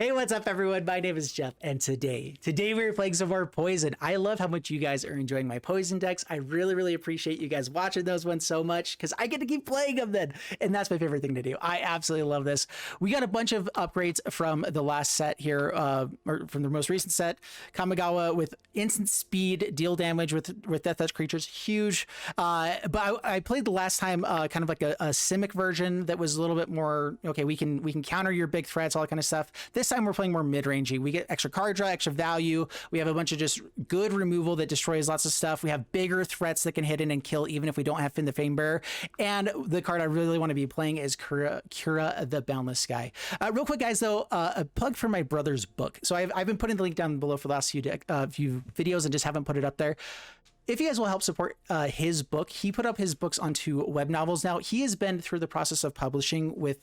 Hey, what's up, everyone? My name is Jeff, and today we're playing some more Poison. I love how much you guys are enjoying my Poison decks. I really appreciate you guys watching those ones so much, because I get to keep playing them then, and that's my favorite thing to do. I absolutely love this. We got a bunch of upgrades from the last set here, or from the most recent set. Kamigawa with instant speed, deal damage with Death Touch creatures, huge. But I played the last time kind of like a Simic version that was a little bit more, okay, we can counter your big threats, all that kind of stuff. This time we're playing more mid-rangey. We get extra card draw, extra value. We have a bunch of just good removal that destroys lots of stuff. We have bigger threats that can hit in and kill even if we don't have Fynn the Fangbearer. And the card I really want to be playing is Kura the Boundless Sky. Real quick, guys, though, a plug for my brother's book. So I've been putting the link down below for the last few videos and just haven't put it up there. If you guys will help support his book, he put up his books onto web novels now. He has been through the process of publishing with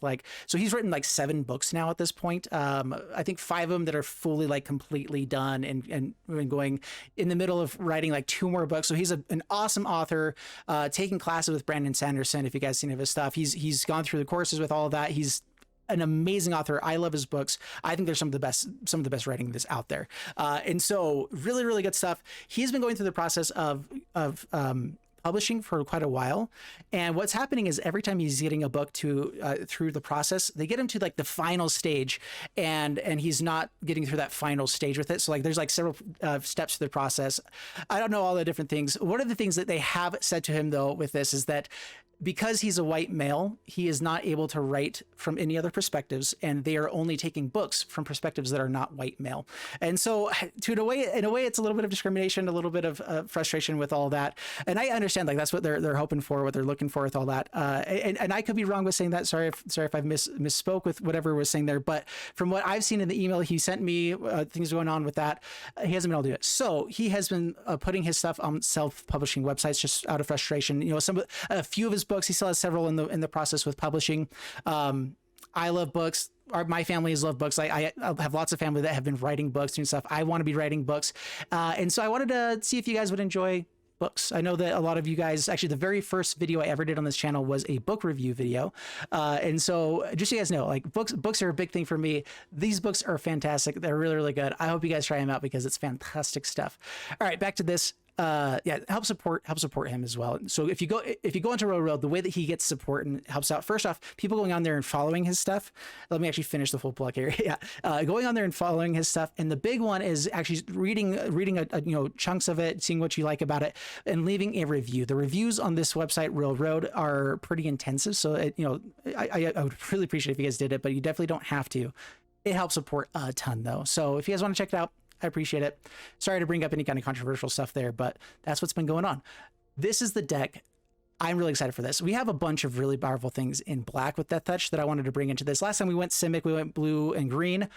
so he's written like 7 books now at this point. I think 5 of them that are fully like completely done and going in the middle of writing like 2 more books. So he's an awesome author, taking classes with Brandon Sanderson. If you guys seen of his stuff, he's gone through the courses with all of that. He's an amazing author. I love his books. I think they're some of the best writing that's out there. And so really good stuff. He's been going through the process of publishing for quite a while. And what's happening is every time he's getting a book through the process, they get him to like the final stage, and he's not getting through that final stage with it. So like there's like several steps to the process. I don't know all the different things. One of the things that they have said to him though with this is that because he's a white male, he is not able to write from any other perspectives, and they are only taking books from perspectives that are not white male. And so in a way, it's a little bit of discrimination, a little bit of frustration with all that. And I understand, like, that's what they're hoping for, what they're looking for with all that. And I could be wrong with saying that. Sorry if I've misspoke with whatever was saying there. But from what I've seen in the email he sent me, things going on with that, he hasn't been able to do it. So he has been putting his stuff on self-publishing websites just out of frustration. You know, a few of his books, he still has several in the process with publishing. I love books. My family has loved books. I have lots of family that have been writing books and stuff. I want to be writing books, and so I wanted to see if you guys would enjoy books. I know that a lot of you guys, actually the very first video I ever did on this channel was a book review video, and so just so you guys know, like, books are a big thing for me. These books are fantastic. They're really good. I hope you guys try them out because it's fantastic stuff. All right, back to this. Yeah, help support him as well. So if you go into Road, the way that he gets support and helps out, first off, people going on there and following his stuff. Let me actually finish the full plug here. Yeah, going on there and following his stuff, and the big one is actually reading a chunks of it, seeing what you like about it, and leaving a review. The reviews on this website, Real Road, are pretty intensive. So I would really appreciate if you guys did it, but you definitely don't have to. It helps support a ton though. So if you guys want to check it out, I appreciate it. Sorry to bring up any kind of controversial stuff there, but that's what's been going on. This is the deck. I'm really excited for this. We have a bunch of really powerful things in black with Death Touch that I wanted to bring into this. Last time we went Simic, we went blue and green.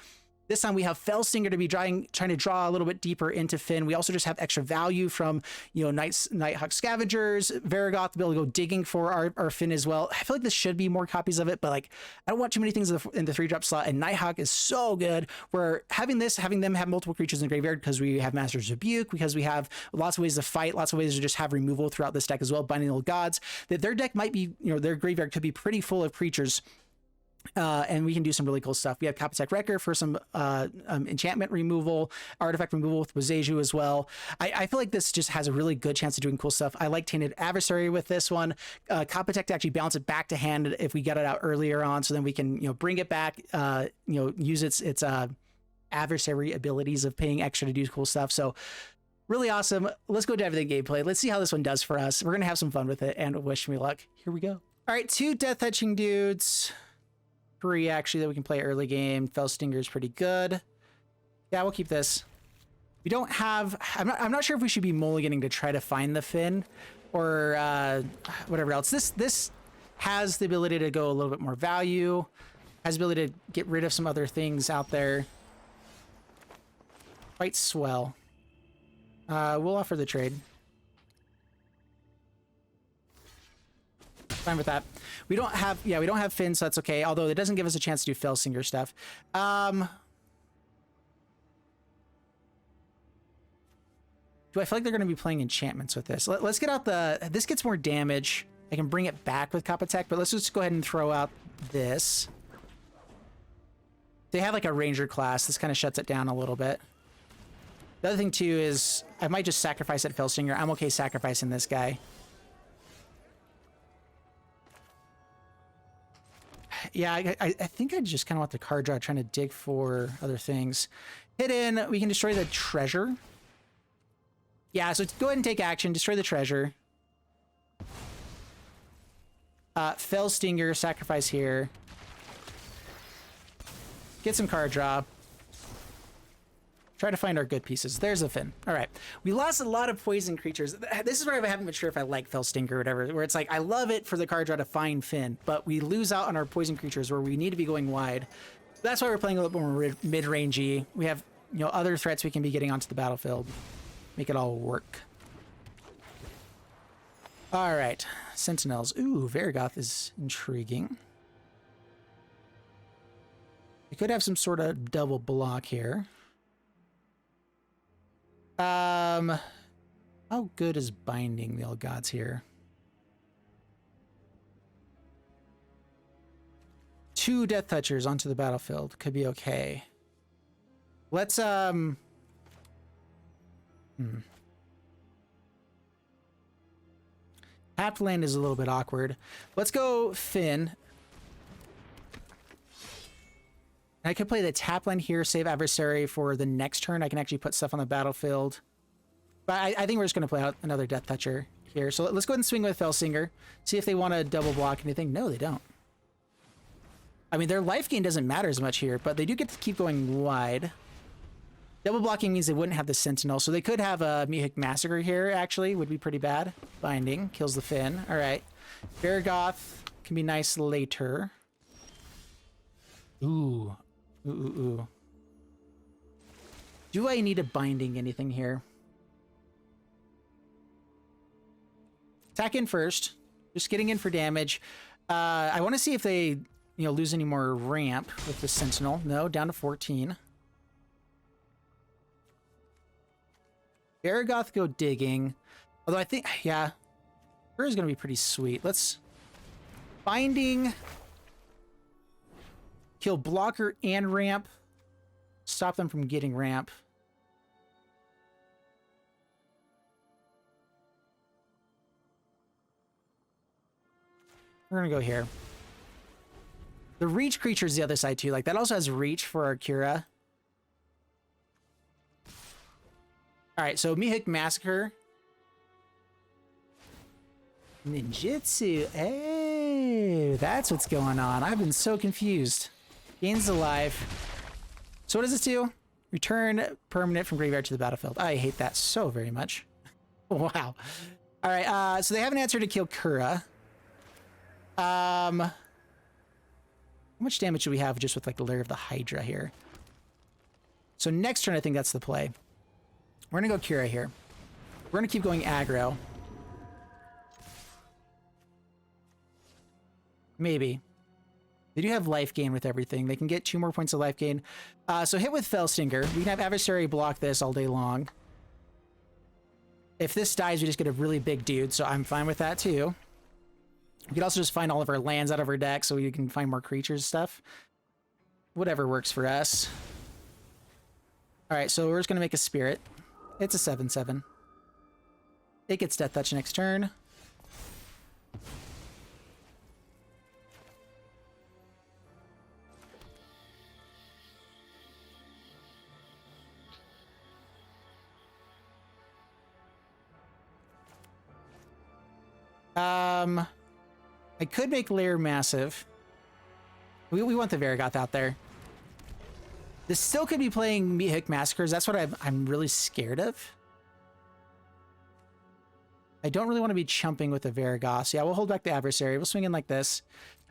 This time we have Felsinger to be trying to draw a little bit deeper into Fynn. We also just have extra value from, Nighthawk Scavengers, Varragoth to be able to go digging for our Fynn as well. I feel like this should be more copies of it, but like, I don't want too many things in the 3-drop slot, and Nighthawk is so good. We're having them have multiple creatures in the graveyard because we have Master's Rebuke, because we have lots of ways to fight, lots of ways to just have removal throughout this deck as well, Binding Old Gods, that their deck might be, their graveyard could be pretty full of creatures. And we can do some really cool stuff. We have Kappa Tech-Wrecker for some enchantment removal, artifact removal with Boseiju as well. I feel like this just has a really good chance of doing cool stuff. I like Tainted Adversary with this one. Kappa Tech to actually bounce it back to hand if we get it out earlier on, so then we can bring it back, use its adversary abilities of paying extra to do cool stuff. So really awesome. Let's go dive into the gameplay. Let's see how this one does for us. We're gonna have some fun with it, and wish me luck. Here we go. All right, 2 death touching dudes. 3 actually that we can play early game. Felsinger is pretty good. Yeah, we'll keep this. We don't have, I'm not sure if we should be mulliganing to try to find the Fynn or whatever else. This has the ability to go a little bit more value, has the ability to get rid of some other things out there. Quite swell. We'll offer the trade. Fine with that. We don't have Fynn, so that's okay. Although it doesn't give us a chance to do Felsinger stuff. Do I feel like they're going to be playing enchantments with this? Let's get out this gets more damage. I can bring it back with Kappa Tech, but let's just go ahead and throw out this. They have like a ranger class. This kind of shuts it down a little bit. The other thing too is I might just sacrifice that Felstinger. I'm okay sacrificing this guy. Yeah, I think I just kind of want the card draw, trying to dig for other things. Hidden, we can destroy the treasure. Yeah, so go ahead and take action. Destroy the treasure. Felstinger, sacrifice here. Get some card draw. Try to find our good pieces. There's a Fynn. All right. We lost a lot of poison creatures. This is where I haven't been sure if I like Felstinger or whatever, where it's like, I love it for the card draw to find Fynn, but we lose out on our poison creatures where we need to be going wide. That's why we're playing a little more mid-rangey. We have, you know, other threats we can be getting onto the battlefield. Make it all work. All right. Sentinels. Ooh, Varragoth is intriguing. We could have some sort of double block here. How good is binding the old gods here? 2 Death Touchers onto the battlefield could be okay. Let's Tapped land is a little bit awkward. Let's go Fynn. I could play the tap land here, save adversary for the next turn. I can actually put stuff on the battlefield. But I think we're just going to play out another Death Toucher here. So let's go ahead and swing with Felstinger. See if they want to double block anything. No, they don't. I mean, their life gain doesn't matter as much here, but they do get to keep going wide. Double blocking means they wouldn't have the Sentinel, so they could have a Mihik Massacre here, actually. Would be pretty bad. Binding. Kills the Fynn. All right. Varragoth can be nice later. Ooh. Ooh. Do I need a binding anything here? Attack in first. Just getting in for damage. I want to see if they, you know, lose any more ramp with the Sentinel. No, down to 14. Varragoth go digging. Although I think, yeah, Kura is going to be pretty sweet. Let's binding. Kill blocker and ramp. Stop them from getting ramp. We're going to go here. The reach creature is the other side too. Like that also has reach for our Kura. All right, so Mihik Massacre. Ninjutsu. Hey, that's what's going on. I've been so confused. Gains alive. So what does this do? Return permanent from graveyard to the battlefield. I hate that so very much. Wow. All right, so they have an answer to kill Kura. How much damage do we have just with like the Lair of the Hydra here? So next turn, I think that's the play. We're gonna go Kura here. We're gonna keep going aggro. Maybe. They do have life gain with everything. They can get 2 more points of life gain. So hit with Felstinger. We can have adversary block this all day long. If this dies, we just get a really big dude, so I'm fine with that too. We could also just find all of our lands out of our deck so we can find more creatures and stuff. Whatever works for us. All right, so we're just going to make a spirit. It's a 7/7. It gets Death Touch next turn. I could make Lair massive. We want the Varragoth out there. This still could be playing Mihik Massacres. That's what I'm really scared of. I don't really want to be chumping with the Varragoth. So yeah, we'll hold back the adversary. We'll swing in like this.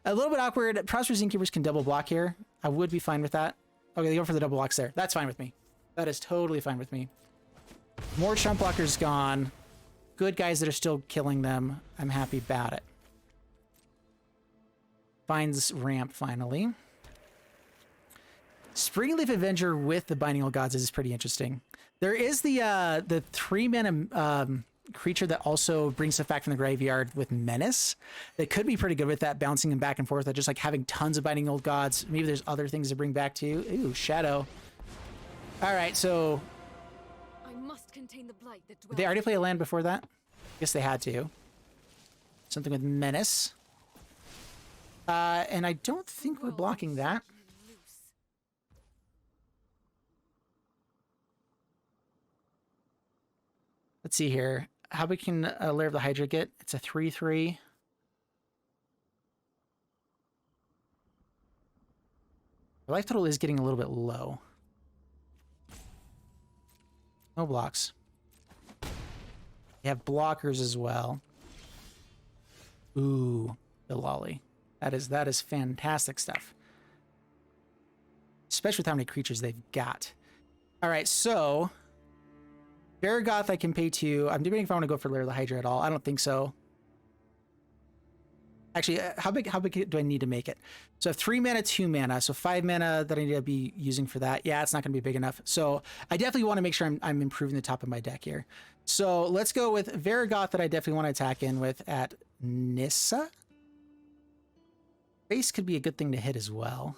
A little bit awkward. Prosperous Innkeepers can double block here. I would be fine with that. Okay, they go for the double blocks there. That's fine with me. That is totally fine with me. More chump blockers gone. Good guys that are still killing them. I'm happy about it. Finds ramp finally. Springleaf Avenger with the Binding Old Gods is pretty interesting. There is the 3-mana creature that also brings stuff back from the graveyard with Menace. That could be pretty good with that, bouncing them back and forth, just like having tons of Binding Old Gods. Maybe there's other things to bring back too. Ooh, Shadow. All right, so I must contain the blight that did they already play a land before that? Guess they had to. Something with Menace. And I don't think we're blocking that. Let's see here. How big can Lair of the Hydra get? It's a 3/3. The life total is getting a little bit low. No blocks. They have blockers as well. Ooh, the lolly. That is fantastic stuff. Especially with how many creatures they've got. All right, so Varragoth I can pay 2. I'm debating if I want to go for Lair of the Hydra at all. I don't think so. Actually, how big do I need to make it? So I have 3 mana, 2 mana, so 5 mana that I need to be using for that. Yeah, it's not going to be big enough. So I definitely want to make sure I'm improving the top of my deck here. So let's go with Varragoth that I definitely want to attack in with at Nissa. Base could be a good thing to hit as well.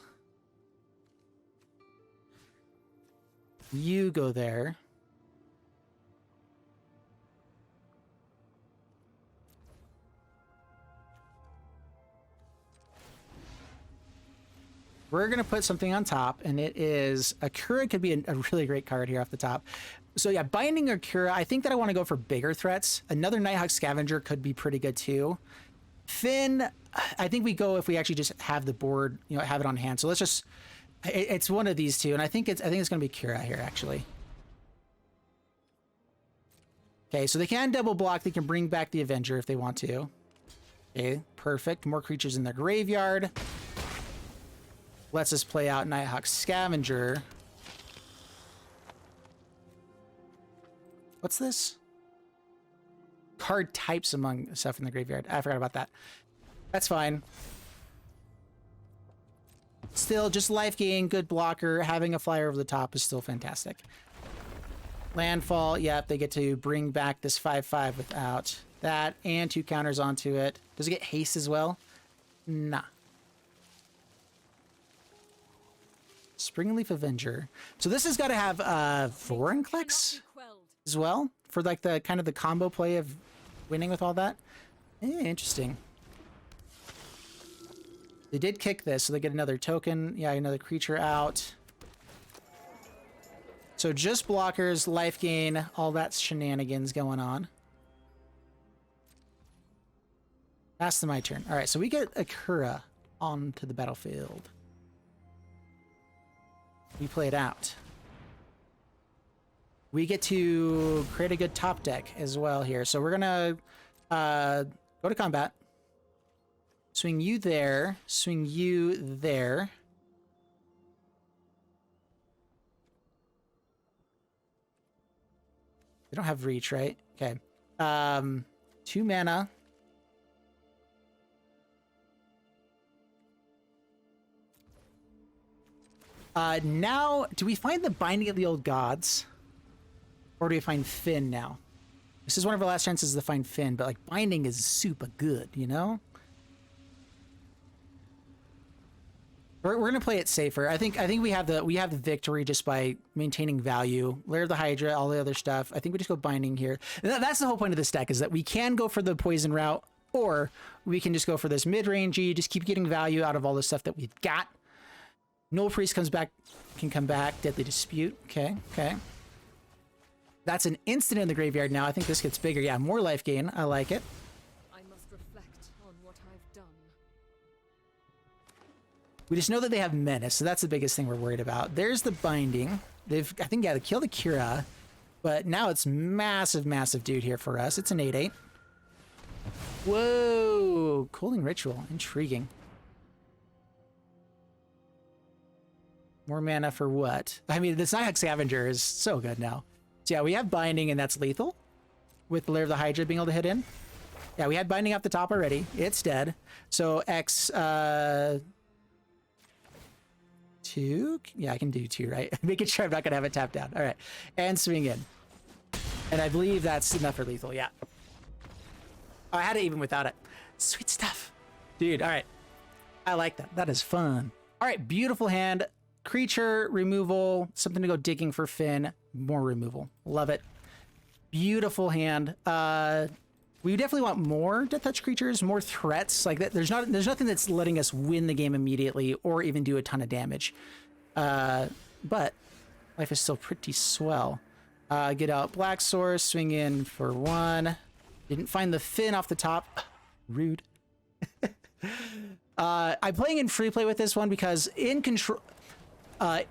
You go there. We're going to put something on top, and it is a Kura. Could be a really great card here off the top. So yeah, Binding or Kura. I think that I want to go for bigger threats. Another Nighthawk Scavenger could be pretty good too. Fynn, I think we go if we actually just have the board, you know, have it on hand. So let's just, it's one of these two, and I think it's going to be Kura here actually. Okay, so they can double block. They can bring back the Avenger if they want to. Okay, perfect. More creatures in their graveyard. Lets us play out Nighthawk Scavenger. What's this? Card types among stuff in the graveyard. I forgot about that. That's fine. Still, just life gain, good blocker. Having a flyer over the top is still fantastic. Landfall, yep, they get to bring back this 5/5 without that, and 2 counters onto it. Does it get haste as well? Nah. Springleaf Avenger. So this has got to have Vorinclex as well for like the kind of the combo play of winning with all that. Interesting. They did kick this, so they get another token. Yeah, another creature out. So just blockers, life gain, all that shenanigans going on. That's my turn. All right, so we get a Kura onto the battlefield. We play it out. We get to create a good top deck as well here. So we're gonna go to combat. Swing you there. Swing you there. They don't have reach, right? Okay. 2 mana. Now, do we find the Binding of the Old Gods? Or do we find Fynn now? This is one of our last chances to find Fynn, but like Binding is super good, you know? We're gonna play it safer. I think we have the victory just by maintaining value. Lair of the Hydra, all the other stuff. I think we just go Binding here. And that's the whole point of this deck, is that we can go for the poison route, or we can just go for this mid-rangey, just keep getting value out of all the stuff that we've got. Null Priest can come back. Deadly Dispute. Okay. That's an instant in the graveyard now. I think this gets bigger. Yeah, more life gain. I like it. I must reflect on what I've done. We just know that they have Menace, so that's the biggest thing we're worried about. There's the Binding. They killed the Kura, but now it's massive dude here for us. It's an 8/8. Whoa! Cooling Ritual. Intriguing. More mana for what? I mean, this Nighthawk Scavenger is so good now. So yeah, we have Binding, and that's lethal. With Lair of the Hydra being able to hit in. Yeah, we had Binding off the top already. It's dead. So X, 2? Yeah, I can do 2, right? Making sure I'm not going to have it tapped down. All right. And swing in. And I believe that's enough for lethal, yeah. Oh, I had it even without it. Sweet stuff. Dude, all right. I like that. That is fun. All right, beautiful hand. Creature removal, something to go digging for Fynn. More removal. Love it. Beautiful hand. We definitely want more Death Touch creatures, more threats like that. There's nothing that's letting us win the game immediately or even do a ton of damage. But life is still pretty swell. Get out Black Source, swing in for 1. Didn't find the Fynn off the top. Rude. I'm playing in free play with this one because in control.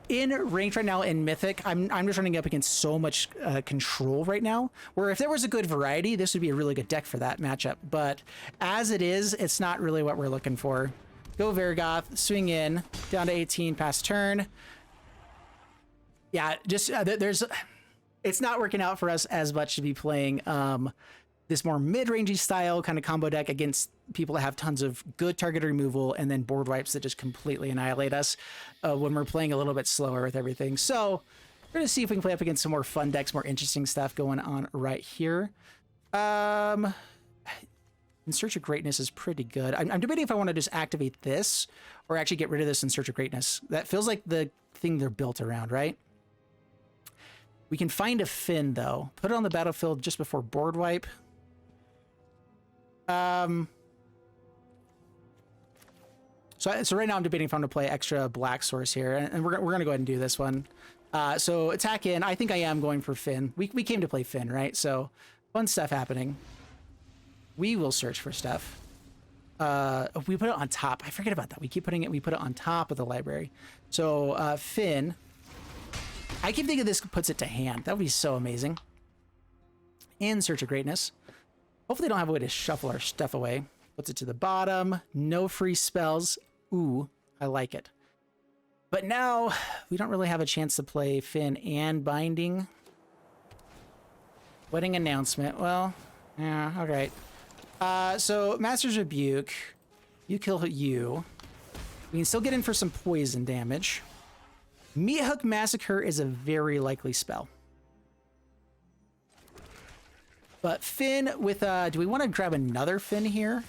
In ranked right now in Mythic, I'm just running up against so much control right now, where if there was a good variety, this would be a really good deck for that matchup. But as it is, it's not really what we're looking for. Go Varragoth, swing in, down to 18, pass turn. Yeah, just it's not working out for us as much to be playing this more mid-rangey style kind of combo deck against people that have tons of good target removal and then board wipes that just completely annihilate us when we're playing a little bit slower with everything. So we're going to see if we can play up against some more fun decks, more interesting stuff going on right here. In Search of Greatness is pretty good. I'm debating if I want to just activate this or actually get rid of this in Search of Greatness. That feels like the thing they're built around, right? We can find a Fynn, though. Put it on the battlefield just before board wipe. So right now I'm debating if I'm going to play extra Black Source here, and we're going to go ahead and do this one. So attack in. I think I am going for Fynn. We came to play Fynn, right? So fun stuff happening. We will search for stuff. We put it on top. I forget about that. We keep putting it. We put it on top of the library. So Fynn. I keep thinking this puts it to hand. That would be so amazing. In Search of Greatness. Hopefully they don't have a way to shuffle our stuff away. Puts it to the bottom. No free spells. Ooh, I like it. But now we don't really have a chance to play Fynn and Binding. Wedding Announcement. Well, yeah, all right. So Master's Rebuke. You kill you. We can still get in for some poison damage. Meat Hook Massacre is a very likely spell. But Fynn with, do we want to grab another Fynn here?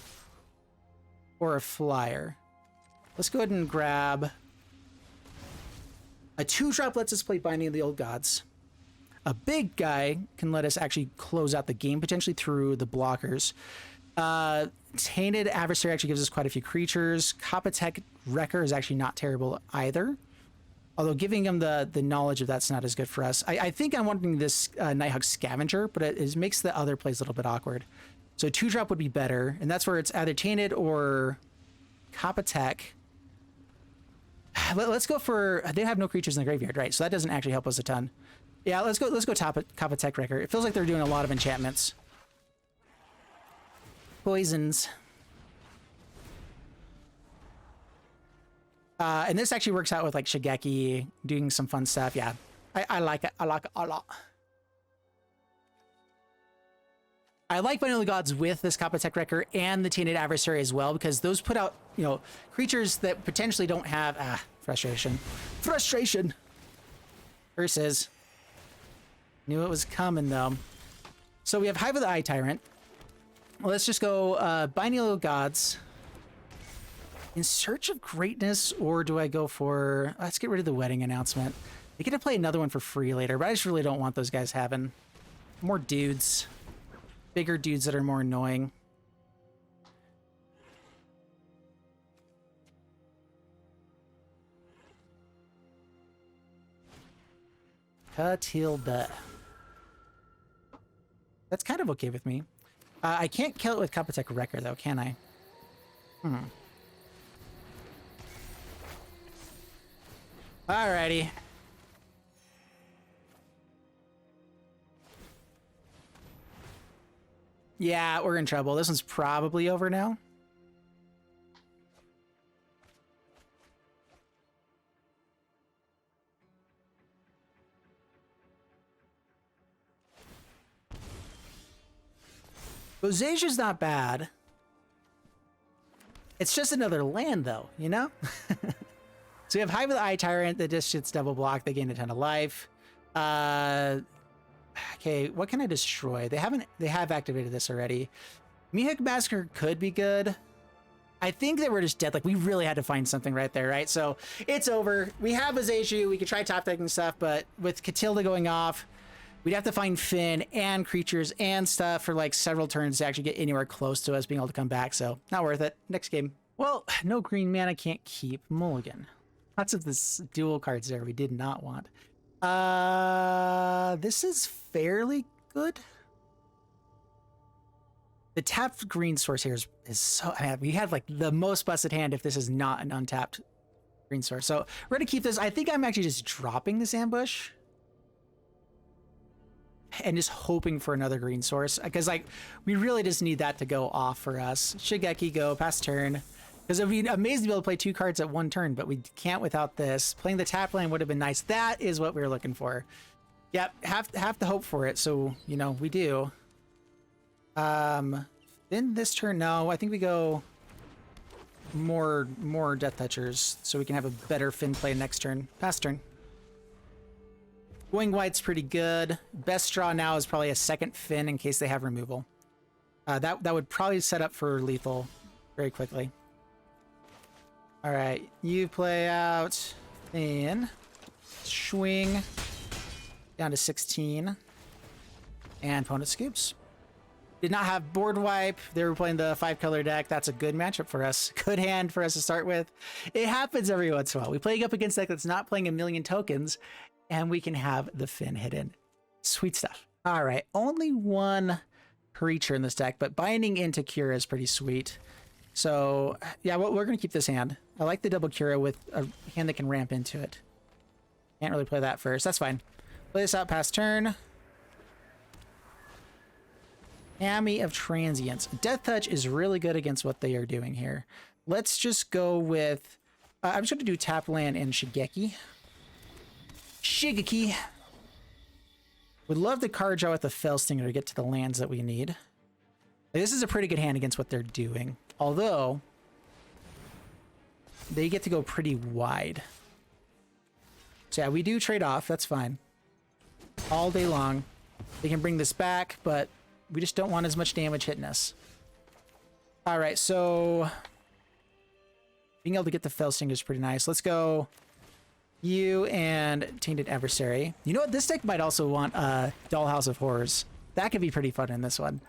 Or a flyer? Let's go ahead and grab a 2-drop lets us play Binding of the Old Gods. A big guy can let us actually close out the game, potentially through the blockers. Tainted Adversary actually gives us quite a few creatures. Kappa Tech-Wrecker is actually not terrible either. Although giving him the knowledge of that's not as good for us. I think I'm wanting this Nighthawk Scavenger, but it makes the other plays a little bit awkward. So 2-drop would be better, and that's where it's either Tainted or Kappa Tech. Let's go for... They have no creatures in the graveyard, right? So that doesn't actually help us a ton. Yeah, let's go Kappa Tech-Wrecker. It feels like they're doing a lot of enchantments. Poisons. And this actually works out with like Shigeki, doing some fun stuff. Yeah, I like it. I like it a lot. I like Binding of the Gods with this Kappa Tech-Wrecker and the Tainted Adversary as well, because those put out, you know, creatures that potentially don't have... frustration. Frustration! Versus... Knew it was coming, though. So we have Hive of the Eye Tyrant. Well, let's just go Binding of the Gods. In Search of Greatness, or do I go for... Let's get rid of the Wedding Announcement. I get to play another one for free later, but I just really don't want those guys having more dudes. Bigger dudes that are more annoying. Katilda. That's kind of okay with me. I can't kill it with Kappa Tech-Wrecker, though, can I? Alrighty. Yeah, we're in trouble. This one's probably over now. Boseiju's not bad. It's just another land, though, you know? So we have Hive of the Eye Tyrant that just shits double block. They gain a ton of life. Okay, what can I destroy? They have activated this already. Mihawk Massacre could be good. I think that we're just dead. Like, we really had to find something right there, right? So it's over. We have Boseiju. We could try top decking stuff, but with Catilda going off, we'd have to find Fynn and creatures and stuff for like several turns to actually get anywhere close to us being able to come back. So not worth it. Next game. Well, no green mana, can't keep. Mulligan. Lots of this dual cards there we did not want. This is fairly good. The tapped green source here is so... I mean, we had like the most busted hand if this is not an untapped green source. So we're going to keep this. I think I'm actually just dropping this ambush and just hoping for another green source, because like we really just need that to go off for us. Shigeki go past turn, because it would be amazing to be able to play 2 cards at 1 turn, but we can't without this. Playing the tap land would have been nice. That is what we were looking for. Yep, have to hope for it. So, you know, we do. Then this turn, no, I think we go more Death Touchers so we can have a better Fynn play next turn. Past turn. Going white's pretty good. Best draw now is probably a second Fynn in case they have removal. That would probably set up for lethal very quickly. All right, you play out Fynn. Swing down to 16. And opponent scoops. Did not have board wipe. They were playing the 5-color deck. That's a good matchup for us. Good hand for us to start with. It happens every once in a while. We play up against a deck that's not playing a million tokens, and we can have the Fynn hidden. Sweet stuff. All right, only 1 creature in this deck, but binding into Kura is pretty sweet. So yeah, well, we're going to keep this hand. I like the double Kura with a hand that can ramp into it. Can't really play that first. That's fine. Play this out past turn. Hammy of Transience. Death Touch is really good against what they are doing here. Let's just go with... I'm just going to do tap land and Shigeki. Shigeki. Would love the card draw with the Fell Stinger to get to the lands that we need. This is a pretty good hand against what they're doing. Although, they get to go pretty wide. So yeah, we do trade off. That's fine. All day long. They can bring this back, but we just don't want as much damage hitting us. All right, so being able to get the Fell Stinger is pretty nice. Let's go you and Tainted Adversary. You know what? This deck might also want Dollhouse of Horrors. That could be pretty fun in this one.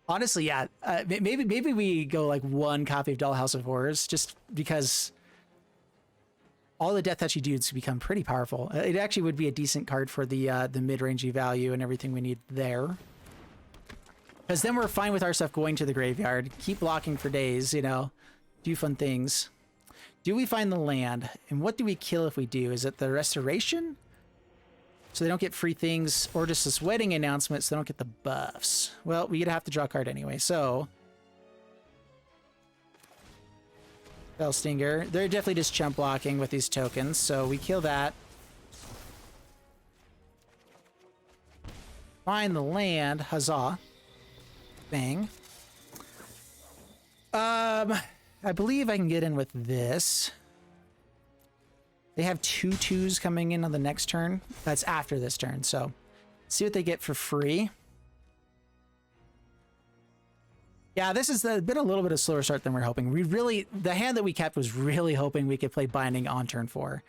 Honestly, yeah. Maybe we go like 1 copy of Dollhouse of Horrors, just because all the Death Touchy dudes become pretty powerful. It actually would be a decent card for the mid-rangey value and everything we need there. Because then we're fine with our stuff going to the graveyard. Keep blocking for days, you know. Do fun things. Do we find the land? And what do we kill if we do? Is it the Restoration? So they don't get free things, or just this wedding announcement so they don't get the buffs. Well, we'd have to draw a card anyway, so... Fell Stinger. They're definitely just chump blocking with these tokens, so we kill that. Find the land. Huzzah. Bang. I believe I can get in with this. They have 2/2s coming in on the next turn. That's after this turn, so see what they get for free. Yeah, this has been a little bit of a slower start than we we're hoping. The hand that we kept was really hoping we could play Binding on turn 4.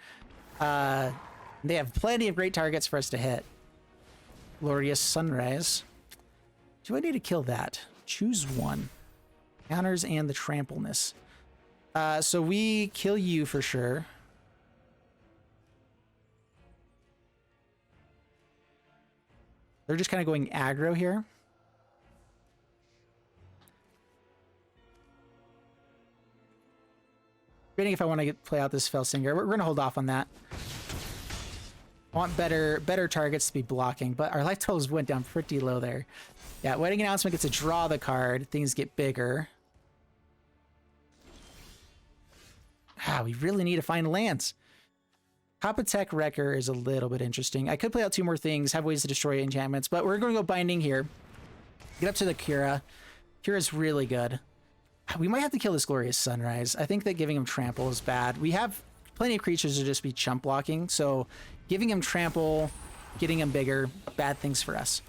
They have plenty of great targets for us to hit. Glorious Sunrise. Do I need to kill that? Choose one. Counters and the Trampleness. So we kill you for sure. They're just kind of going aggro here. Debating if I want to play out this Fell Stinger. We're going to hold off on that. I want better targets to be blocking, but our life totals went down pretty low there. Yeah, Wedding Announcement gets to draw the card. Things get bigger. We really need to find lands. Kappa Tech-Wrecker is a little bit interesting. I could play out 2 more things, have ways to destroy enchantments, but we're going to go Binding here. Get up to the Kura. Kura's really good. We might have to kill this Glorious Sunrise. I think that giving him Trample is bad. We have plenty of creatures to just be chump blocking, so giving him Trample getting them bigger, bad things for us.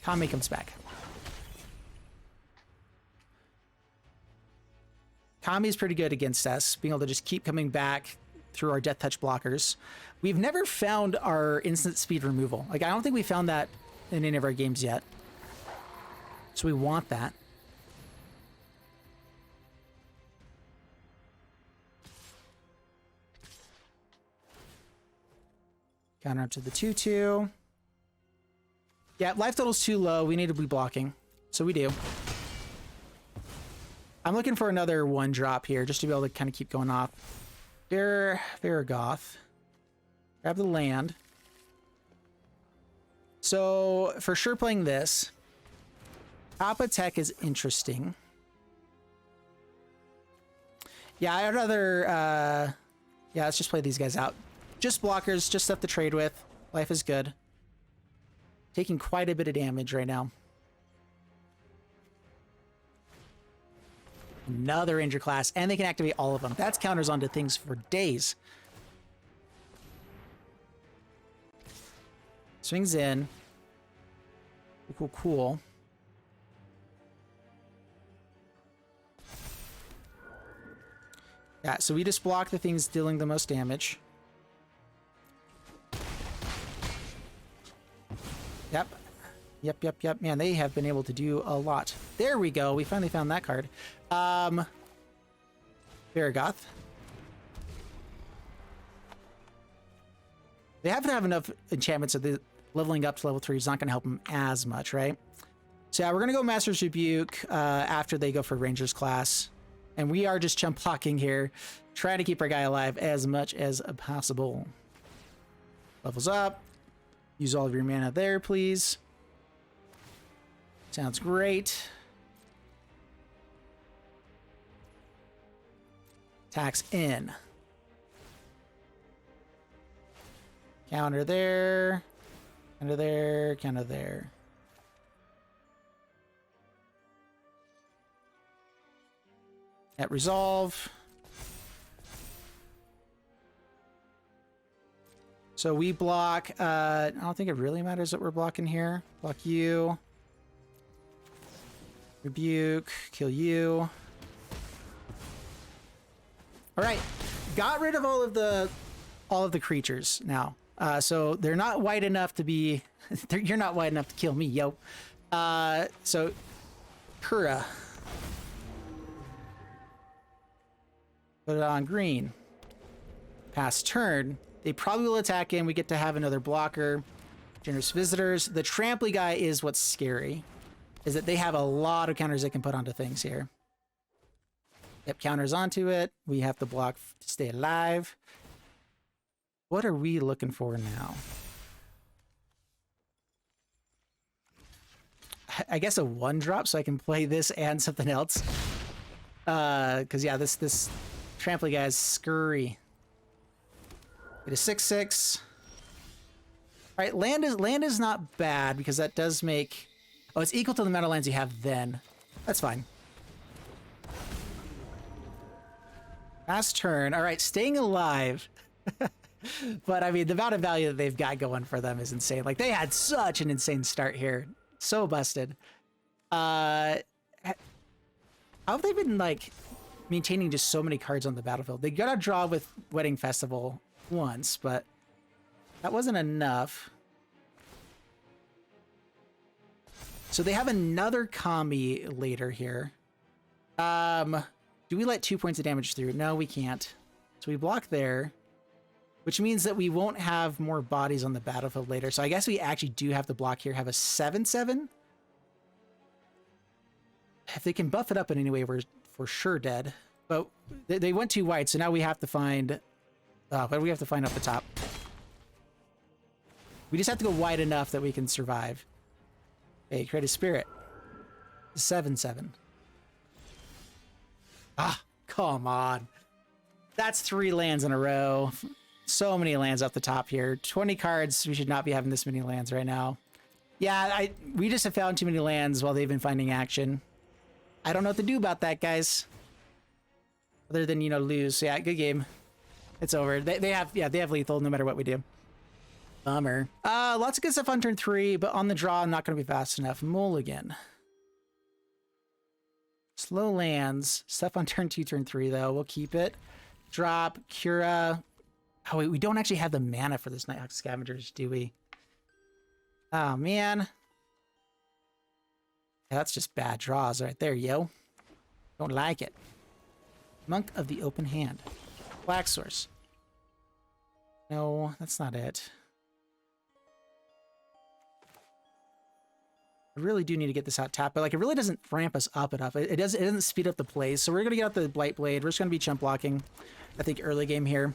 Kami comes back. Kami's pretty good against us, being able to just keep coming back through our death touch blockers. We've never found our instant speed removal. Like, I don't think we found that in any of our games yet. So we want that. Counter up to the 2/2. Yeah, life total's too low. We need to be blocking. So we do. I'm looking for another 1-drop here just to be able to kind of keep going off. Varragoth. Grab the land. So for sure playing this. Kappa Tech is interesting. Yeah, I'd rather... yeah, let's just play these guys out. Just blockers, just stuff to trade with. Life is good. Taking quite a bit of damage right now. Another Ranger class, and they can activate all of them. That's counters onto things for days. Swings in. Cool, cool. Yeah, so we just block the things dealing the most damage. Yep. Man, they have been able to do a lot. There we go. We finally found that card. Varragoth. They have to have enough enchantments so the leveling up to level 3 is not going to help them as much, right? So yeah, we're going to go Master's Rebuke after they go for Ranger's class. And we are just chump blocking here, trying to keep our guy alive as much as possible. Levels up. Use all of your mana there, please. Sounds great. Attacks in. Counter there. Counter there. Counter there. At resolve. So we block, I don't think it really matters that we're blocking here. Block you. Rebuke, kill you. All right, got rid of all of the creatures now. So they're not wide enough to be, you're not wide enough to kill me, yo. So Kura. Put it on green. Pass turn. They probably will attack in. We get to have another blocker. Generous visitors. The Trampley guy is what's scary. Is that they have a lot of counters they can put onto things here. Yep, counters onto it. We have to block to stay alive. What are we looking for now? I guess a 1-drop so I can play this and something else. Because yeah, this Trampley guy is scurry. Get a 6/6. All right, land is not bad because that does make... Oh, it's equal to the amount of lands you have then. That's fine. Last turn. All right, staying alive. But I mean, the amount of value that they've got going for them is insane. Like, they had such an insane start here. So busted. How have they been, like, maintaining just so many cards on the battlefield? They got a draw with Wedding Festival once, but that wasn't enough. So they have another Kami later here. Do we let 2 points of damage through? No, we can't. So we block there, which means that we won't have more bodies on the battlefield later. So I guess we actually do have to block here, have a 7/7. If they can buff it up in any way, we're for sure dead. But they went too wide, so now we have to find... what do we have to find up the top? We just have to go wide enough that we can survive. Hey, create a spirit. 7/7. Ah, come on. That's 3 lands in a row. So many lands up the top here. 20 cards. We should not be having this many lands right now. Yeah, we just have found too many lands while they've been finding action. I don't know what to do about that, guys. Other than, you know, lose. Yeah, good game. It's over. They have lethal no matter what we do. Bummer. Lots of good stuff on turn 3, but on the draw, I'm not going to be fast enough. Mulligan. Slow lands. Stuff on turn 2, turn 3, though. We'll keep it. Drop. Kura. Oh, wait, we don't actually have the mana for this Nighthawk Scavengers, do we? Oh, man. Yeah, that's just bad draws right there, yo. Don't like it. Monk of the Open Hand. Black Source. No, that's not it. I really do need to get this out tapped, but like it really doesn't ramp us up enough. It doesn't speed up the plays. So we're gonna get out the Blightblade. We're just gonna be chump blocking, I think, early game here.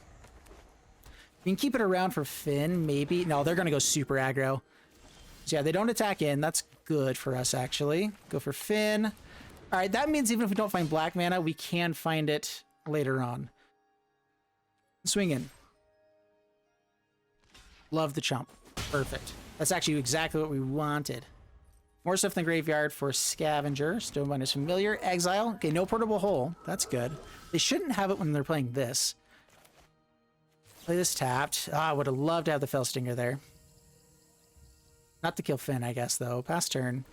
We can keep it around for Fynn, maybe. No, they're gonna go super aggro. So yeah, they don't attack in. That's good for us, actually. Go for Fynn. All right, that means even if we don't find black mana, we can find it later on. Swing in. Love the chump. Perfect. That's actually exactly what we wanted. More stuff in the graveyard for Scavenger. Stone is familiar. Exile. Okay, no portable hole. That's good. They shouldn't have it when they're playing this. Play this tapped. Ah, I would have loved to have the Fell Stinger there. Not to kill Fynn, I guess, though. Pass turn.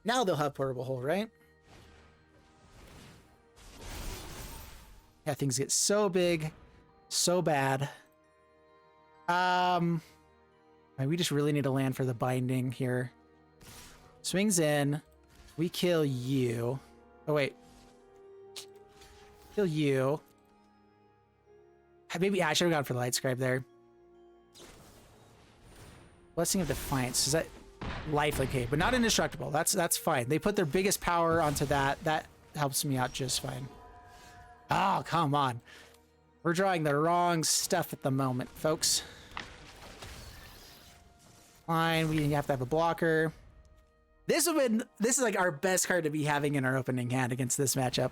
Now they'll have portable hole, right? Yeah, things get so big, so bad. We just really need a land for the binding here. Swings in. We kill you. Oh, wait. Kill you. Maybe I should have gone for the Light Scribe there. Blessing of Defiance. Is that life? Okay, but not indestructible. That's fine. They put their biggest power onto that. That helps me out just fine. Oh, come on. We're drawing the wrong stuff at the moment, folks. Fine, we have to have a blocker. This is like our best card to be having in our opening hand against this matchup.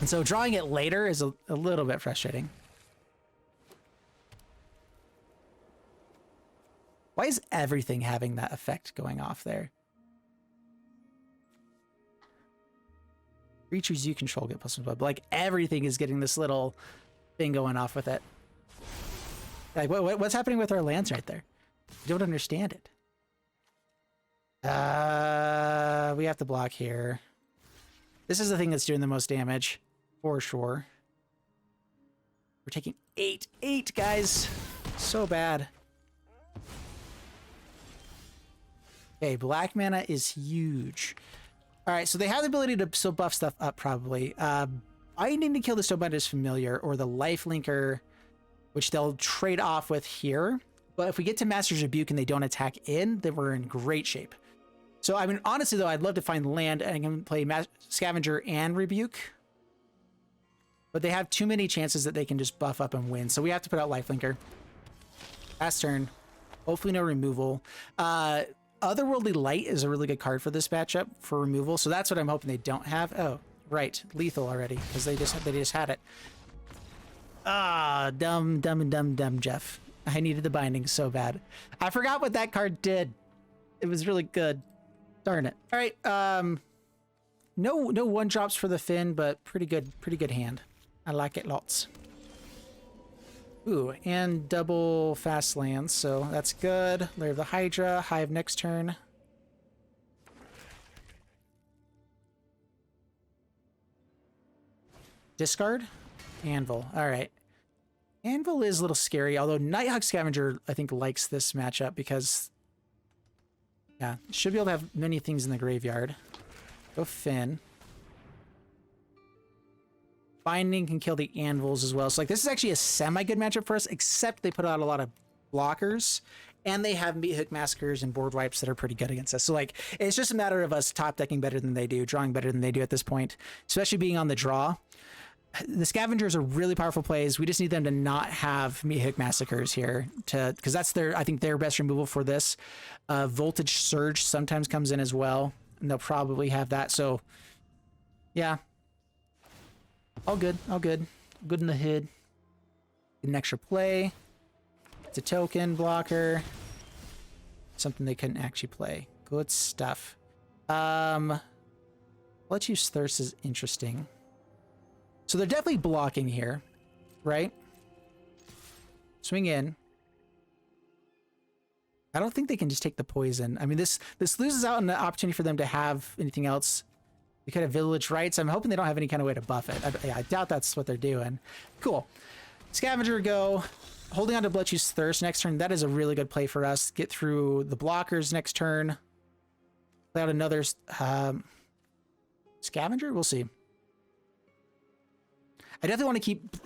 And so drawing it later is a little bit frustrating. Why is everything having that effect going off there? Creatures you control get +1, but like everything is getting this little thing going off with it. Like what's happening with our lands right there? I don't understand it. We have to block here. This is the thing that's doing the most damage, for sure. We're taking 8, guys. So bad. Okay, black mana is huge. All right, so they have the ability to still buff stuff up, probably. I need to kill the Stone is familiar or the life linker, which they'll trade off with here. But if we get to Master's Rebuke and they don't attack in, then we're in great shape. So, I mean, honestly, though, I'd love to find land and I can play Scavenger and Rebuke. But they have too many chances that they can just buff up and win. So we have to put out Lifelinker. Last turn. Hopefully no removal. Otherworldly Light is a really good card for this matchup for removal. So that's what I'm hoping they don't have. Oh, right. Lethal already, because they just had it. Ah, dumb, Jeff. I needed the binding so bad. I forgot what that card did. It was really good. Darn it. All right. No one drops for the Fynn, but pretty good hand. I like it lots. Ooh, and double fast lands, so that's good. Lair of the Hydra, Hive next turn. Discard? Anvil. All right. Anvil is a little scary, although Nighthawk Scavenger, I think, likes this matchup because, yeah, should be able to have many things in the graveyard. Go Fynn. Binding can kill the anvils as well. So, like, this is actually a semi-good matchup for us, except they put out a lot of blockers, and they have Meat Hook Massacres and board wipes that are pretty good against us. So, like, it's just a matter of us top decking better than they do, drawing better than they do at this point, especially being on the draw. The Scavengers are really powerful plays. We just need them to not have Meat Hook Massacres here, because that's I think their best removal for this. Voltage Surge sometimes comes in as well, and they'll probably have that. So, yeah. All good. Good in the hood. Get an extra play. It's a token blocker. Something they couldn't actually play. Good stuff. Bloodchief's Thirst is interesting. So they're definitely blocking here, right? Swing in. I don't think they can just take the poison. I mean, this loses out on the opportunity for them to have anything else. We could have Village Rights. I'm hoping they don't have any kind of way to buff it. I doubt that's what they're doing. Cool. Scavenger go. Holding on to Bloodchief's Thirst next turn. That is a really good play for us. Get through the blockers next turn. Play out another Scavenger? We'll see. I definitely want to keep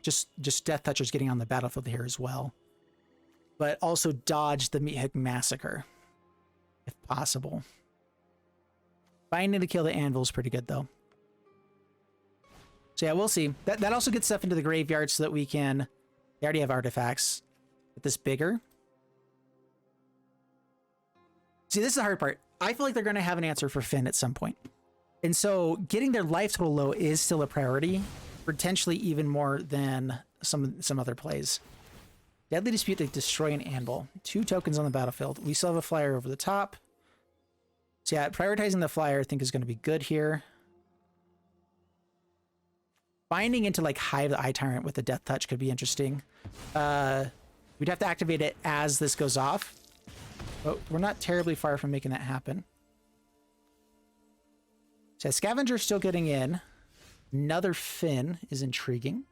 just Death Touchers getting on the battlefield here as well. But also dodge the Meathead Massacre, if possible. Binding to kill the Anvil is pretty good, though. So yeah, we'll see. That also gets stuff into the graveyard so that we can... They already have artifacts. Get this bigger. See, this is the hard part. I feel like they're going to have an answer for Fynn at some point. And so getting their life total low is still a priority, potentially even more than some other plays. Deadly Dispute to destroy an Anvil. 2 tokens on the battlefield. We still have a flyer over the top. So yeah, prioritizing the flyer I think is going to be good here. Binding into like Hive the Eye Tyrant with the Death Touch could be interesting. We'd have to activate it as this goes off. But we're not terribly far from making that happen. So Scavenger still getting in. Another Fynn is intriguing.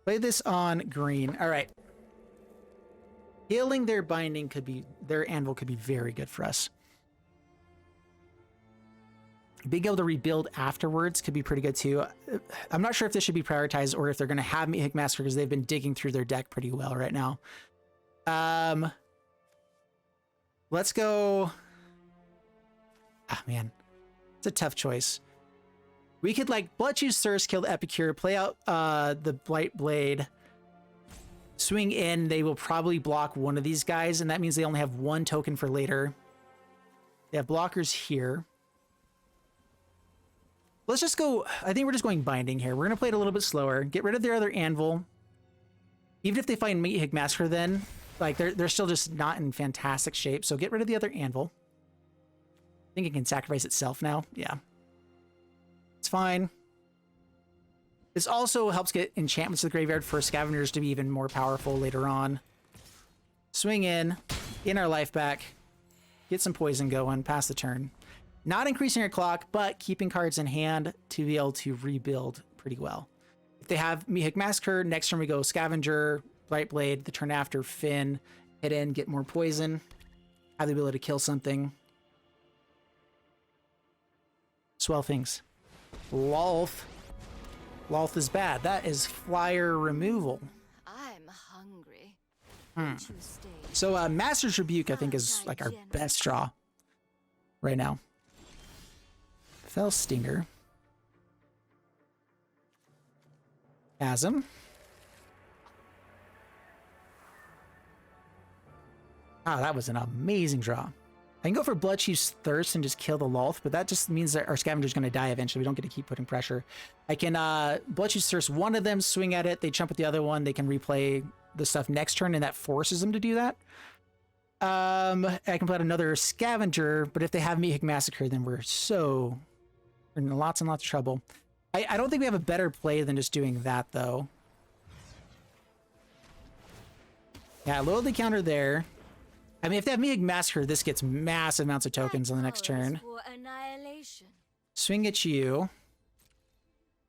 Play this on green. All right. Healing their binding could be, their anvil could be very good for us. Being able to rebuild afterwards could be pretty good too. I'm not sure if this should be prioritized or if they're going to have Meathead Massacre because they've been digging through their deck pretty well right now. Let's go. Ah, man. It's a tough choice. We could like Bloodchief's Thirst, kill the Epicure, play out the Blightblade, swing in. They will probably block one of these guys, and that means they only have 1 token for later. They have blockers here. Let's just go. I think we're just going binding here. We're going to play it a little bit slower. Get rid of their other anvil. Even if they find Meathead Massacre then, like they're still just not in fantastic shape. So get rid of the other anvil. I think it can sacrifice itself now. Yeah. It's fine. This also helps get enchantments to the graveyard for scavengers to be even more powerful later on. Swing in our life back, get some poison going, pass the turn. Not increasing our clock, but keeping cards in hand to be able to rebuild pretty well. If they have Meathead Massacre, next turn we go Scavenger, Blightblade, the turn after Fynn, hit in, get more poison, have the ability to kill something. Swell things. Lolth. Lolth is bad. That is flyer removal. I'm hungry. So Master's Rebuke, I think, is like our best draw right now. Fell Stinger. Chasm. Ah, that was an amazing draw. I can go for Bloodchief's Thirst and just kill the Lolth, but that just means that our Scavenger's going to die eventually. We don't get to keep putting pressure. I can Bloodchief's Thirst one of them, swing at it, they jump with the other one, they can replay the stuff next turn, and that forces them to do that. I can play out another Scavenger, but if they have Meathead Massacre, then we're in lots and lots of trouble. I don't think we have a better play than just doing that, though. Yeah, loyalty counter there. I mean, if they have Meathead Massacre, this gets massive amounts of tokens on the next turn. Swing at you.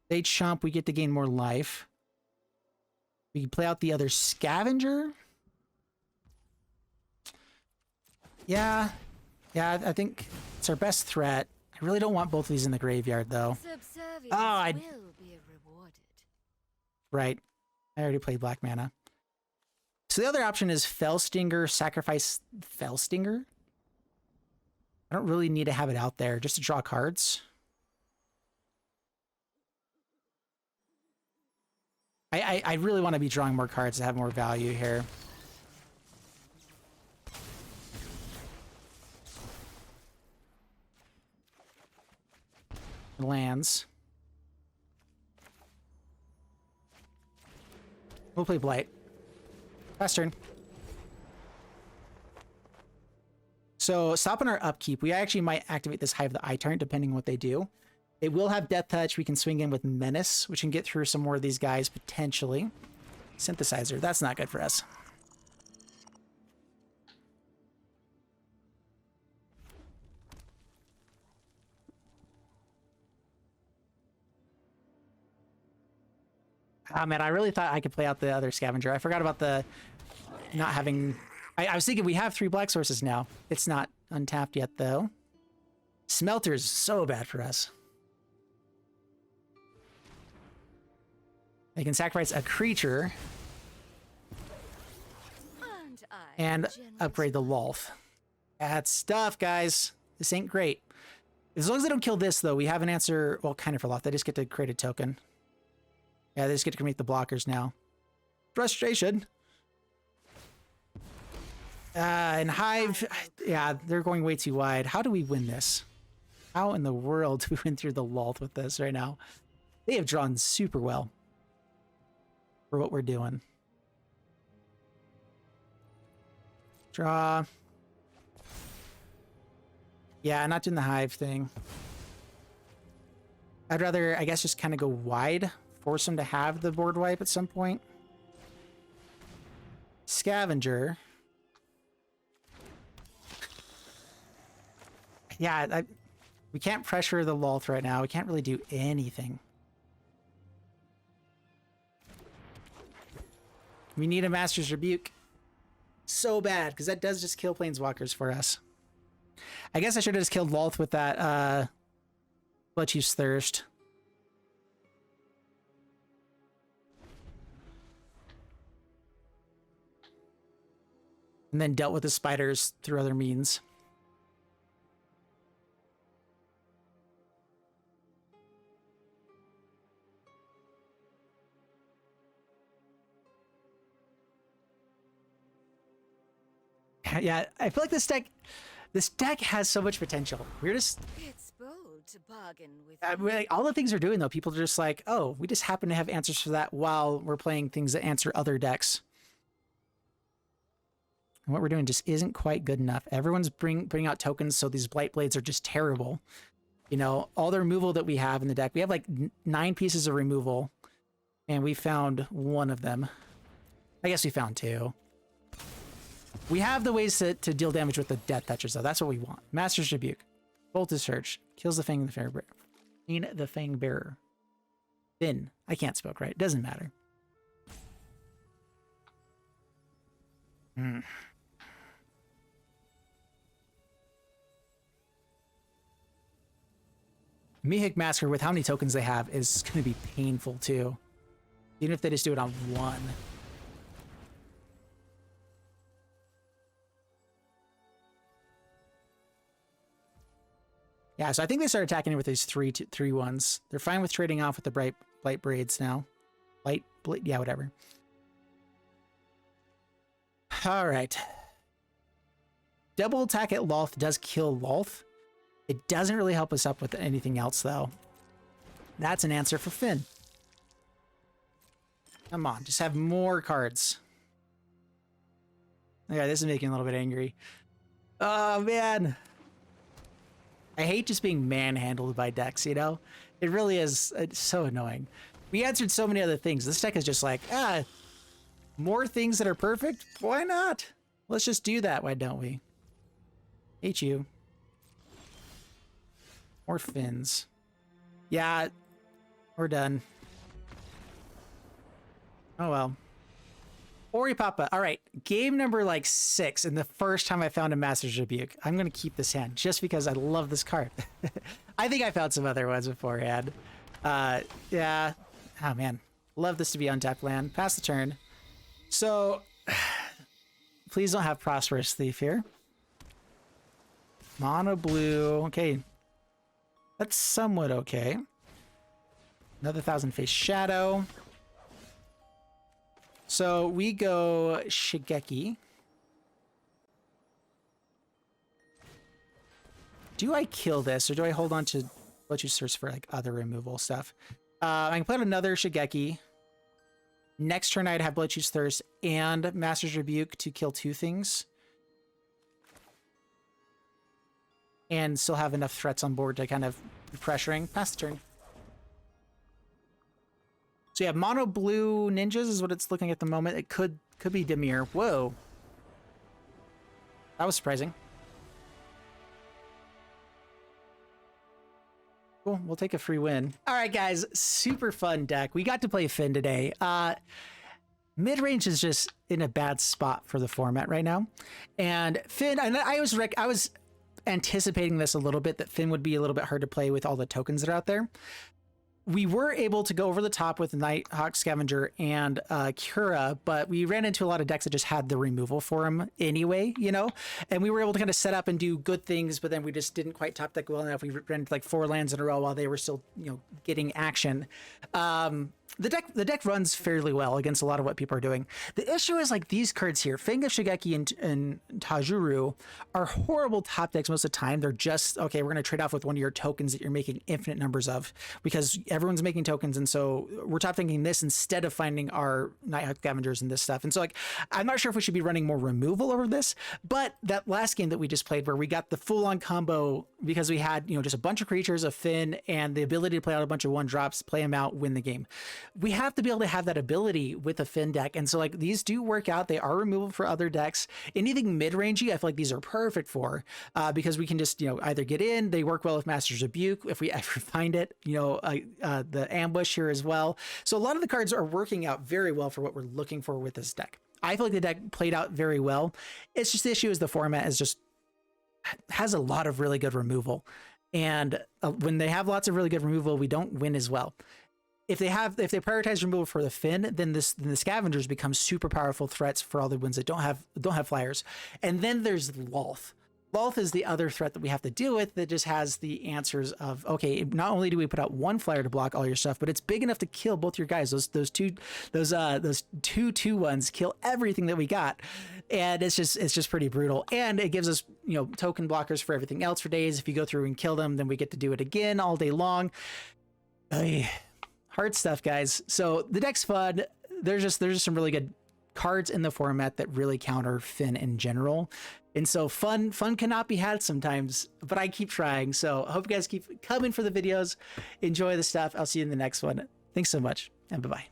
They chomp, we get to gain more life. We can play out the other Scavenger. Yeah, I think it's our best threat. I really don't want both of these in the graveyard, though. Oh, Right. I already played black mana. So the other option is Fell Stinger, sacrifice Fell Stinger. I don't really need to have it out there just to draw cards. I really want to be drawing more cards to have more value here. Lands. We'll play Blight. Last turn. So stopping our upkeep, we actually might activate this Hive the Eye Tyrant depending on what they do. It will have Death Touch. We can swing in with Menace, which can get through some more of these guys potentially. Synthesizer, that's not good for us. Ah, man, I really thought I could play out the other Scavenger. I forgot about the not having... I was thinking we have 3 black sources now. It's not untapped yet, though. Smelter's so bad for us. They can sacrifice a creature and upgrade the Lolth. Bad stuff, guys. This ain't great. As long as they don't kill this, though, we have an answer. Well, kind of for Lolth. They just get to create a token. Yeah, they just get to make the blockers now. Frustration. And Hive, yeah, they're going way too wide. How do we win this? How in the world do we win through the Lolth with this right now? They have drawn super well for what we're doing. Draw. Yeah, not doing the Hive thing. I'd rather, I guess, just kind of go wide. Force them to have the board wipe at some point. Scavenger. Yeah, we can't pressure the Lolth right now. We can't really do anything. We need a Master's Rebuke. So bad, because that does just kill Planeswalkers for us. I guess I should have just killed Lolth with that Bloodchief's Thirst. And then dealt with the spiders through other means. Yeah, I feel like this deck has so much potential. We're just... It's bold to bargain with like, all the things we're doing, though, people are just like, oh, we just happen to have answers for that while we're playing things that answer other decks. And what we're doing just isn't quite good enough. Everyone's bringing out tokens, so these Blightblades are just terrible. You know, all the removal that we have in the deck, we have like 9 pieces of removal, and we found 1 of them. I guess we found 2. We have the ways to deal damage with the Death Touchers, though. That's what we want. Master's Rebuke. Voltage Surge. Kills the Fang of the Fangbearer. Fynn. I can't spoke right. Doesn't matter. Mihik Masker, with how many tokens they have, is going to be painful, too. Even if they just do it on 1. Yeah, so I think they start attacking it with these 3 ones. They're fine with trading off with the Blight Braids now. Yeah, whatever. All right. Double attack at Lolth does kill Lolth. It doesn't really help us up with anything else, though. That's an answer for Fynn. Come on, just have more cards. Okay, this is making me a little bit angry. Oh, man. I hate just being manhandled by decks, you know? It really is. It's so annoying. We answered so many other things. This deck is just like, more things that are perfect? Why not? Let's just do that, why don't we? Hate you. More Finns. Yeah, we're done. Oh well. Ori Papa. All right, game number like 6, and the first time I found a Master's Rebuke. I'm gonna keep this hand just because I love this card. I think I found some other ones beforehand. Yeah. Oh man, love this to be untapped land. Pass the turn. So, please don't have Prosperous Thief here. Mono blue. Okay, that's somewhat okay. Another Thousand Face Shadow. So we go Shigeki. Do I kill this, or do I hold on to let you search for like other removal stuff? I can put another Shigeki. Next turn I'd have Bloodchief's Thirst and Master's Rebuke to kill 2 things. and still have enough threats on board to kind of be pressuring. Pass the turn. So yeah, mono blue ninjas is what it's looking at the moment. It could be Dimir. Whoa. That was surprising. Cool, we'll take a free win. All right, guys, super fun deck. We got to play Fynn today. Midrange is just in a bad spot for the format right now. And Fynn, and I was anticipating this a little bit, that Fynn would be a little bit hard to play with all the tokens that are out there. We were able to go over the top with Nighthawk Scavenger and Kura, but we ran into a lot of decks that just had the removal for them anyway, you know? And we were able to kind of set up and do good things, but then we just didn't quite top deck well enough. We ran like 4 lands in a row while they were still, you know, getting action. The deck runs fairly well against a lot of what people are doing. The issue is like these cards here, Fang of Shigeki and Tajuru, are horrible top decks most of the time. They're just, okay, we're going to trade off with one of your tokens that you're making infinite numbers of, because everyone's making tokens, and so we're top thinking this instead of finding our Nighthawk Scavengers and this stuff. And so like, I'm not sure if we should be running more removal over this, but that last game that we just played where we got the full-on combo because we had, you know, just a bunch of creatures of Fynn and the ability to play out a bunch of 1-drops, play them out, win the game. We have to be able to have that ability with a Fynn deck. And so like these do work out. They are removable for other decks. Anything mid-rangey, I feel like these are perfect for, because we can just, you know, either get in, they work well with Master's Rebuke if we ever find it, you know, the ambush here as well. So a lot of the cards are working out very well for what we're looking for with this deck. I feel like the deck played out very well. It's just the issue is the format is just has a lot of really good removal. And when they have lots of really good removal, we don't win as well. If they prioritize removal for the Fynn, then the Scavengers become super powerful threats for all the ones that don't have flyers. And then there's Lolth. Lolth is the other threat that we have to deal with that just has the answers of, okay, not only do we put out 1 flyer to block all your stuff, but it's big enough to kill both your guys. Those two 2/2 kill everything that we got. And it's just pretty brutal. And it gives us, you know, token blockers for everything else for days. If you go through and kill them, then we get to do it again all day long. Hard stuff, guys. So the deck's fun. There's just some really good cards in the format that really counter Fynn in general. And so fun cannot be had sometimes, but I keep trying. So I hope you guys keep coming for the videos. Enjoy the stuff. I'll see you in the next one. Thanks so much, and bye-bye.